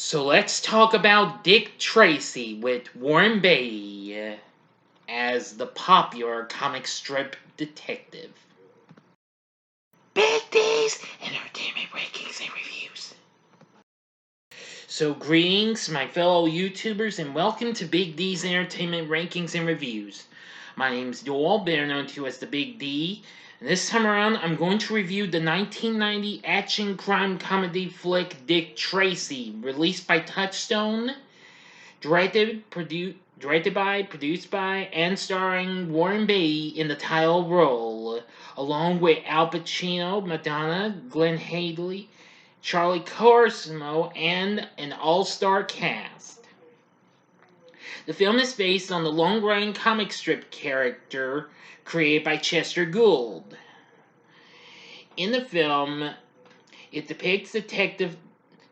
So let's talk about Dick Tracy with Warren Beatty as the popular comic strip detective. Big D's Entertainment Rankings and Reviews. So greetings, my fellow YouTubers, and welcome to Big D's Entertainment Rankings and Reviews. My name is Joel, better known to you as the Big D. And this time around, I'm going to review the 1990 action crime comedy flick Dick Tracy, released by Touchstone, directed by, produced by, and starring Warren Beatty in the title role, along with Al Pacino, Madonna, Glenn Hadley, Charlie Corsimo, and an all-star cast. The film is based on the long-running comic strip character created by Chester Gould. In the film, it depicts Detective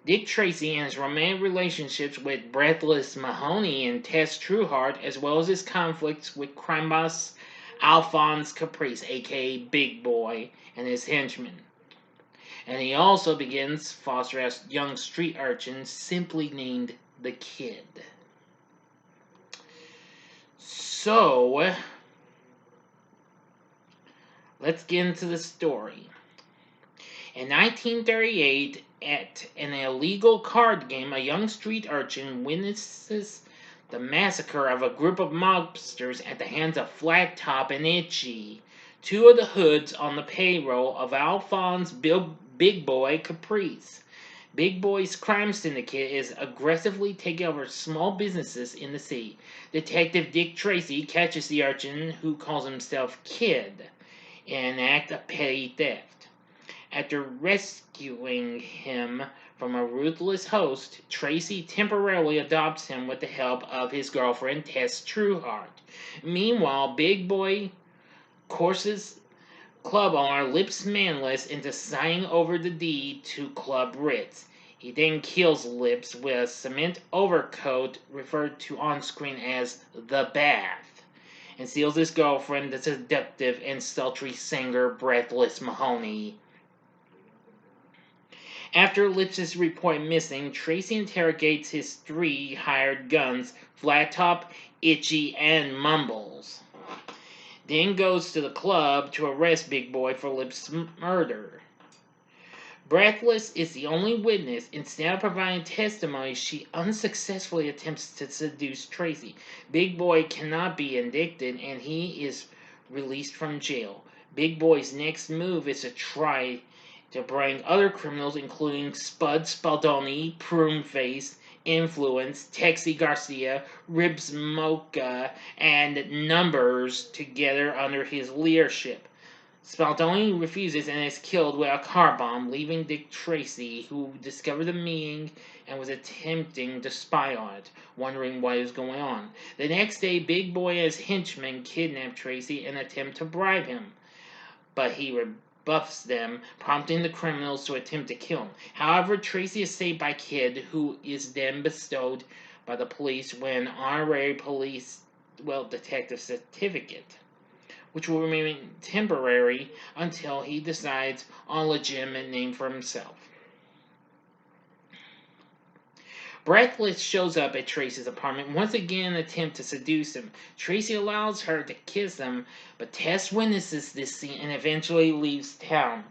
Dick Tracy and his romantic relationships with Breathless Mahoney and Tess Trueheart, as well as his conflicts with crime boss Alphonse Caprice, aka Big Boy, and his henchmen. And he also begins foster a young street urchin simply named the Kid. So, let's get into the story. In 1938, at an illegal card game, a young street urchin witnesses the massacre of a group of mobsters at the hands of Flat Top and Itchy, two of the hoods on the payroll of Alphonse Big Boy Caprice. Big Boy's crime syndicate is aggressively taking over small businesses in the city. Detective Dick Tracy catches the urchin, who calls himself Kid, in an act of petty theft. After rescuing him from a ruthless host, Tracy temporarily adopts him with the help of his girlfriend Tess Trueheart. Meanwhile, Big Boy courses club owner Lips Manless into signing over the deed to Club Ritz. He then kills Lips with a cement overcoat referred to on screen as the Bath, and steals his girlfriend, the seductive and sultry singer Breathless Mahoney. After Lips is reported missing, Tracy interrogates his three hired guns, Flat Top, Itchy, and Mumbles. Then goes to the club to arrest Big Boy for Lips' murder. Breathless is the only witness. Instead of providing testimony, she unsuccessfully attempts to seduce Tracy. Big Boy cannot be indicted, and he is released from jail. Big Boy's next move is to try to bring other criminals, including Spud Spaldoni, Pruneface, Influence, Texie Garcia, Ribs Mocha, and Numbers together under his leadership. Spaldoni refuses and is killed with a car bomb, leaving Dick Tracy, who discovered the meeting and was attempting to spy on it, wondering what is going on. The next day, Big Boy and his henchmen kidnap Tracy and attempt to bribe him, but he rebuffs them, prompting the criminals to attempt to kill him. However, Tracy is saved by Kid, who is then bestowed by the police with an honorary detective certificate, which will remain temporary until he decides on a legitimate name for himself. Breathless shows up at Tracy's apartment, once again an attempt to seduce him. Tracy allows her to kiss him, but Tess witnesses this scene and eventually leaves town.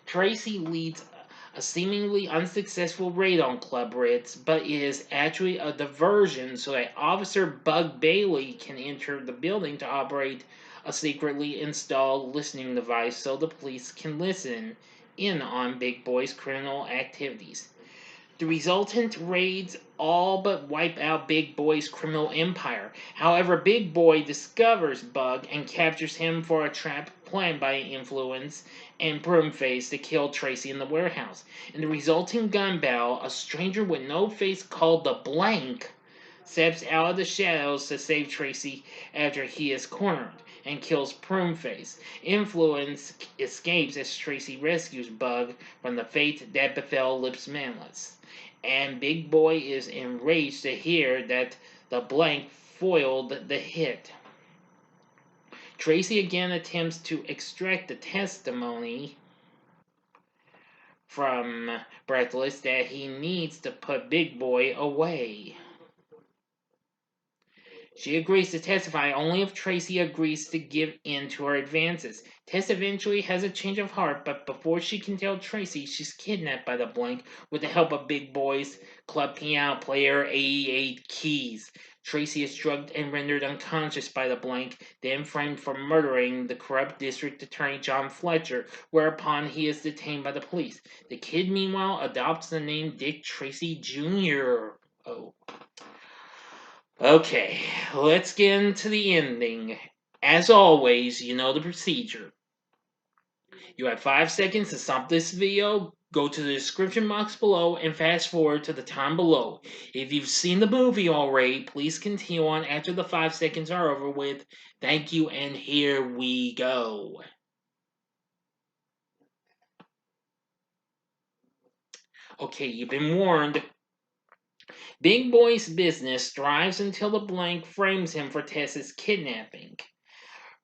Tracy leads a seemingly unsuccessful raid on Club Ritz, but it is actually a diversion so that Officer Bug Bailey can enter the building to operate a secretly installed listening device so the police can listen in on Big Boy's criminal activities. The resultant raids all but wipe out Big Boy's criminal empire. However, Big Boy discovers Bug and captures him for a trap planned by Influence and Broomface to kill Tracy in the warehouse. In the resulting gun battle, a stranger with no face called the Blank steps out of the shadows to save Tracy after he is cornered, and kills Pruneface. Influence escapes as Tracy rescues Bug from the fate that befell Lips Manless. And Big Boy is enraged to hear that the Blank foiled the hit. Tracy again attempts to extract the testimony from Breathless that he needs to put Big Boy away. She agrees to testify only if Tracy agrees to give in to her advances. Tess eventually has a change of heart, but before she can tell Tracy, she's kidnapped by the Blank with the help of Big Boy's club piano player 88 Keys. Tracy is drugged and rendered unconscious by the Blank, then framed for murdering the corrupt district attorney John Fletcher, whereupon he is detained by the police. The kid, meanwhile, adopts the name Dick Tracy Jr. Oh. Okay, let's get into the ending. As always, you know the procedure. You have 5 seconds to stop this video, go to the description box below, and fast forward to the time below. If you've seen the movie already, please continue on after the 5 seconds are over with. Thank you, and here we go. Okay, you've been warned. Big Boy's business thrives until the Blank frames him for Tess's kidnapping.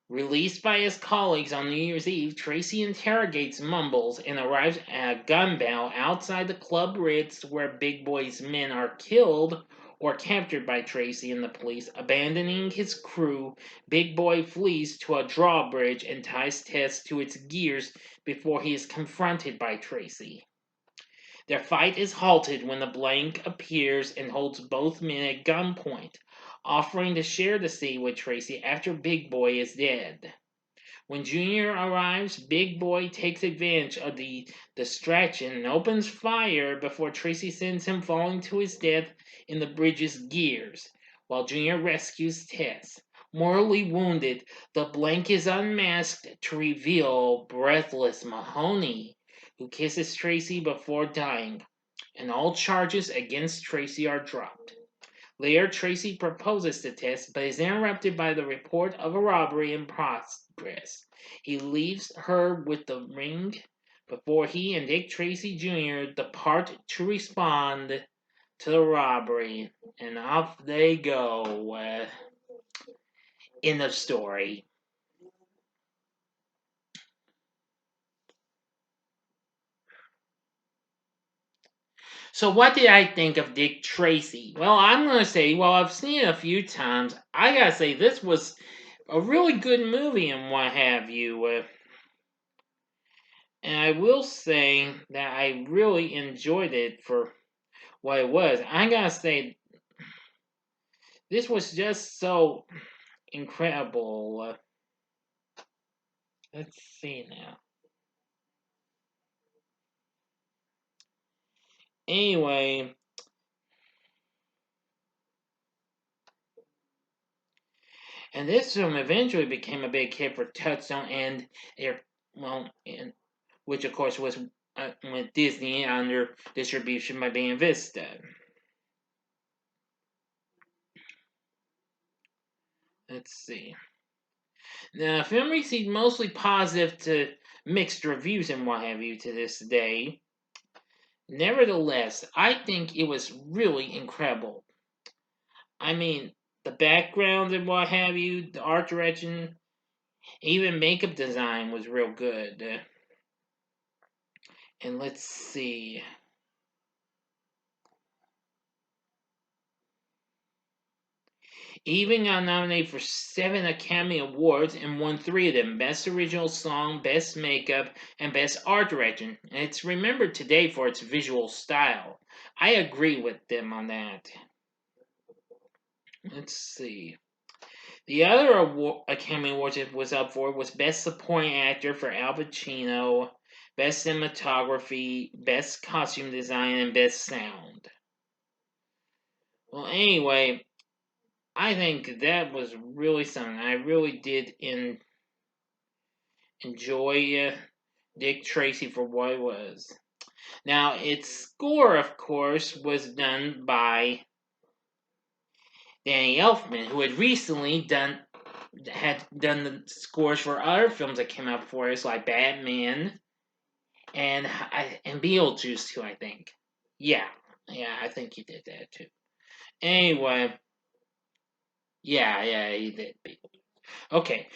Released by his colleagues on New Year's Eve, Tracy interrogates Mumbles and arrives at a gun battle outside the Club Ritz where Big Boy's men are killed or captured by Tracy and the police. Abandoning his crew, Big Boy flees to a drawbridge and ties Tess to its gears before he is confronted by Tracy. Their fight is halted when the Blank appears and holds both men at gunpoint, offering to share the sea with Tracy after Big Boy is dead. When Junior arrives, Big Boy takes advantage of the distraction and opens fire before Tracy sends him falling to his death in the bridge's gears, while Junior rescues Tess. Mortally wounded, the Blank is unmasked to reveal Breathless Mahoney, who kisses Tracy before dying, and all charges against Tracy are dropped. Later, Tracy proposes to Tess, but is interrupted by the report of a robbery in progress. He leaves her with the ring before he and Dick Tracy Jr. depart to respond to the robbery, and off they go. End of story. So what did I think of Dick Tracy? Well, I'm going to say, I've seen it a few times. I got to say, this was a really good movie and what have you. And I will say that I really enjoyed it for what it was. I got to say, this was just so incredible. Let's see now. Anyway, and this film eventually became a big hit for Touchstone and which of course was with Disney under distribution by Band Vista. Let's see. Now, the film received mostly positive to mixed reviews and what have you to this day. Nevertheless, I think it was really incredible. I mean, the background and what have you, the art direction, even makeup design was real good. And let's see. Even got nominated for 7 Academy Awards and won 3 of them: Best Original Song, Best Makeup, and Best Art Direction. And it's remembered today for its visual style. I agree with them on that. Let's see. The other Academy Awards it was up for was Best Supporting Actor for Al Pacino, Best Cinematography, Best Costume Design, and Best Sound. Well, anyway, I think that was really something. I really did enjoy Dick Tracy for what it was. Now, its score, of course, was done by Danny Elfman, who had recently done the scores for other films that came out before us, like Batman and Beetlejuice too. I think. Yeah, I think he did that too. Anyway, yeah, he did. Okay,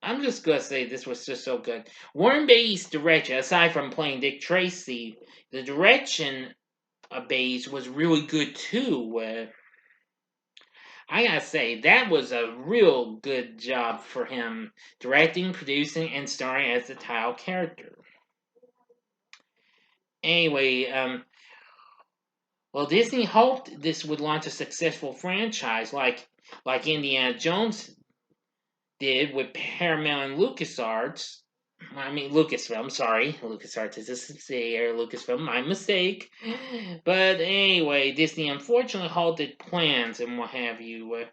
I'm just gonna say this was just so good. Warren Beatty's direction, aside from playing Dick Tracy, the direction of Beatty's was really good too. I gotta say, that was a real good job for him, directing, producing, and starring as the title character. Anyway, well, Disney hoped this would launch a successful franchise like Indiana Jones did with Paramount and LucasArts. I mean, Lucasfilm, sorry. LucasArts is a subsidiary of Lucasfilm, my mistake. But anyway, Disney unfortunately halted plans and what have you.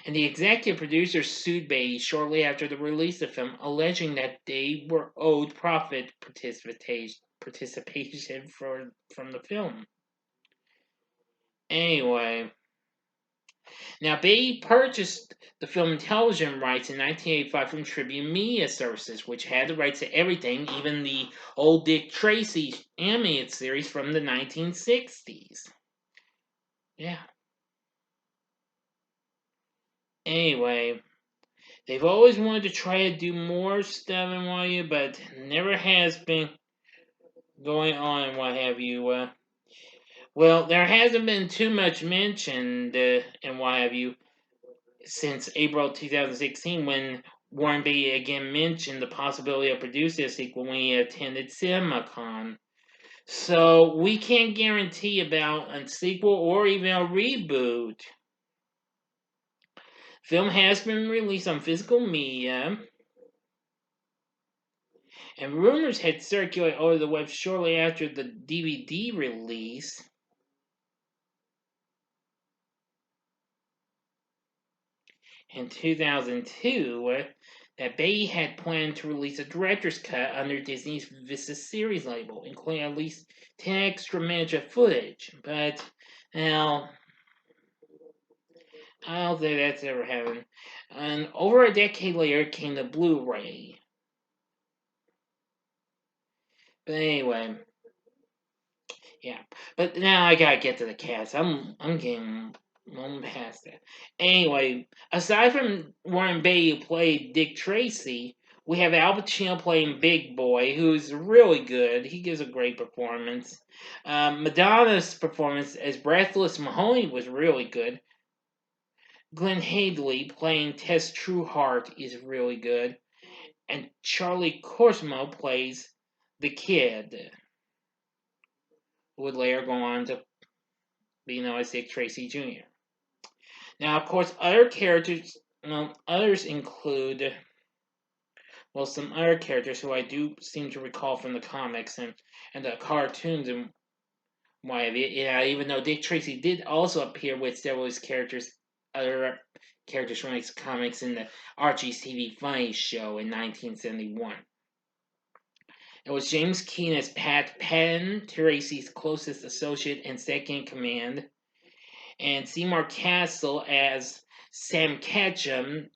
And the executive producers sued Beatty shortly after the release of the film, alleging that they were owed profit participation from the film. Anyway, now Beatty purchased the film and television rights in 1985 from Tribune Media Services, which had the rights to everything, even the old Dick Tracy animated series from the 1960s. Yeah. Anyway, they've always wanted to try to do more stuff and what have you, but never has been going on and what have you. Well, there hasn't been too much mentioned and what have you since April 2016 when Warren Beatty again mentioned the possibility of producing a sequel when he attended CinemaCon. So we can't guarantee about a sequel or even a reboot. Film has been released on physical media, and rumors had circulated over the web shortly after the DVD release. In 2002, that Beatty had planned to release a director's cut under Disney's Vista Series label, including at least 10 extra minutes of footage. But, now, I don't think that's ever happened. And over a decade later came the Blu-ray. But anyway, yeah. But now I gotta get to the cast. I'm getting past that. Anyway, aside from Warren Beatty who played Dick Tracy, we have Al Pacino playing Big Boy, who's really good. He gives a great performance. Madonna's performance as Breathless Mahoney was really good. Glenn Hadley playing Tess Trueheart is really good. And Charlie Cosmo plays the kid, who would later go on to be known as Dick Tracy Jr. Now, of course, other characters, others include, well, some other characters who I do seem to recall from the comics and the cartoons and why have you. Yeah, even though Dick Tracy did also appear with several of his characters, other characters from his comics in the Archie's TV Funny show in 1971. It was James Keene as Pat Penn, Tracy's closest associate and second in command, and Seymour Castle as Sam Ketchum,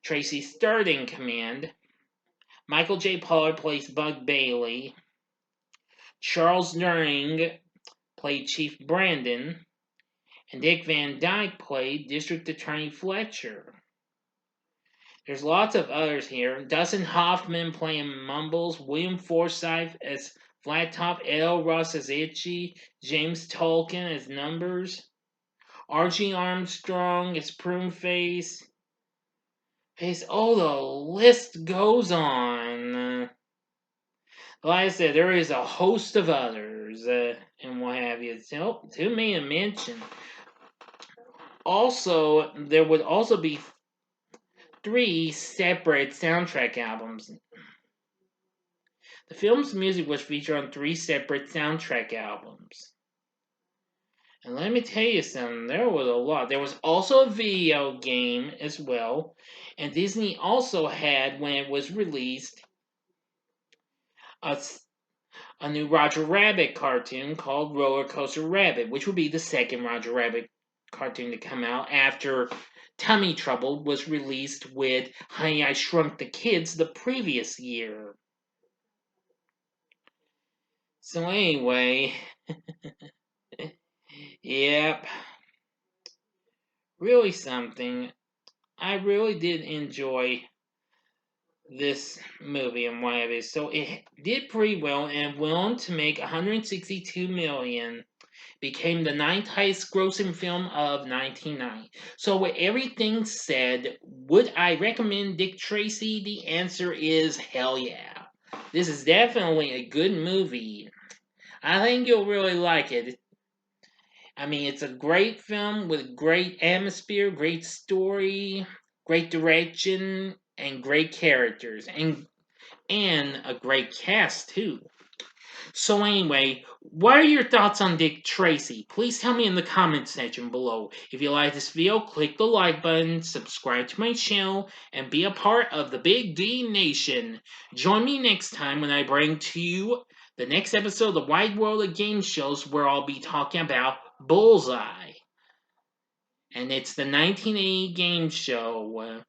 Tracy's third in command. Michael J. Pollard plays Bug Bailey. Charles During played Chief Brandon. And Dick Van Dyke played District Attorney Fletcher. There's lots of others here. Dustin Hoffman playing Mumbles. William Forsythe as Flat Top. L. Ross as Itchy. James Tolkien as Numbers. Archie Armstrong as Pruneface. Oh, the list goes on. Like I said, there is a host of others and what have you. So, too many to mention. Also, there would also be 3 separate soundtrack albums. The film's music was featured on 3 separate soundtrack albums. And let me tell you something, there was a lot. There was also a video game as well. And Disney also had, when it was released, a new Roger Rabbit cartoon called Roller Coaster Rabbit, which would be the second Roger Rabbit cartoon to come out after Tummy Trouble was released with Honey, I Shrunk the Kids the previous year. So anyway, yep, really something. I really did enjoy this movie and what have you. So it did pretty well and went on to make 162 million. Became the ninth highest grossing film of 1990. So with everything said, would I recommend Dick Tracy? The answer is hell yeah. This is definitely a good movie. I think you'll really like it. I mean, it's a great film with great atmosphere, great story, great direction, and great characters, and a great cast too. So anyway, what are your thoughts on Dick Tracy? Please tell me in the comment section below. If you like this video, click the like button, subscribe to my channel, and be a part of the Big D Nation. Join me next time when I bring to you the next episode of the Wide World of Game Shows, where I'll be talking about Bullseye. And it's the 1980 game show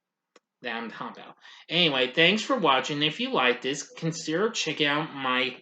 that I'm talking about. Anyway, thanks for watching. If you like this, consider checking out my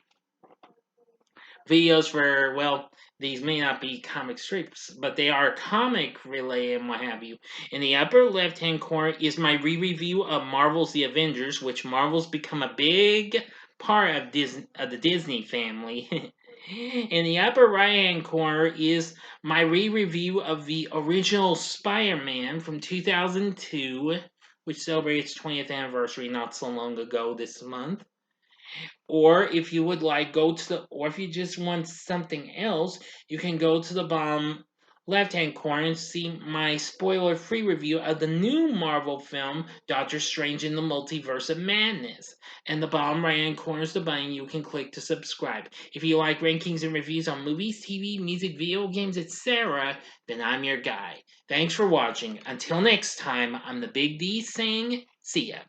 videos for, well, these may not be comic strips, but they are comic related and what have you. In the upper left hand corner is my re-review of Marvel's The Avengers, which Marvel's become a big part of the Disney family. In the upper right hand corner is my re-review of the original Spider-Man from 2002, which celebrated its 20th anniversary not so long ago this month. Or if you would like, or if you just want something else, you can go to the bottom left hand corner and see my spoiler free review of the new Marvel film, Doctor Strange in the Multiverse of Madness. And the bottom right hand corner is the button you can click to subscribe. If you like rankings and reviews on movies, TV, music, video games, etc., then I'm your guy. Thanks for watching. Until next time, I'm the Big D saying, see ya.